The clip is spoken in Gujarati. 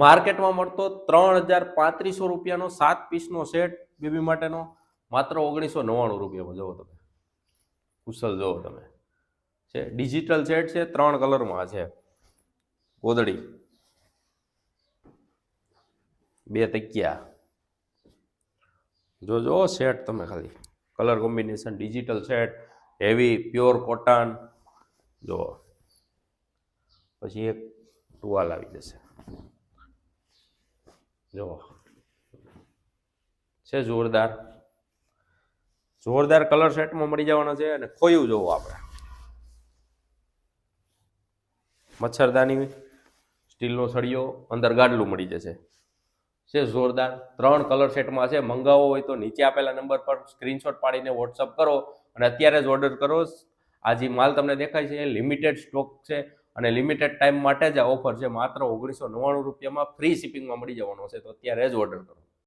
માર્કેટમાં મળતો 3035 રૂપિયાનો 7 પીસનો સેટ બેબી માટેનો માત્ર 1999 રૂપિયામાં. જોવો તમે, કુશલ જોવો તમે, છે ડિજિટલ સેટ છે, 3 કલરમાં છે. ગોદડી, 2 તકિયા, જો સેટ તમે ખાલી colour combination, digital set, heavy pure cotton. જો પછી એક ટુવાલ આવી જશે. જો છે જોરદાર જોરદાર કલર સેટમાં મળી જવાનો છે. અને ખોયું જોવો આપણે, મચ્છરદાની, સ્ટીલનો સળિયો, અંદર ગાડલું મળી જશે. છે જોરદાર. 3 કલર સેટમાં છે. મંગાવવો હોય તો નીચે આપેલા નંબર પર સ્ક્રીનશોટ પાડીને વોટ્સઅપ કરો અને અત્યારે જ ઓર્ડર કરો. આ જે માલ તમને દેખાય છે એ લિમિટેડ સ્ટોક છે અને લિમિટેડ ટાઈમ માટે જ આ ઓફર છે. માત્ર 1999 રૂપિયામાં ફ્રી શિપિંગમાં મળી જવાનો છે. તો અત્યારે જ ઓર્ડર કરો.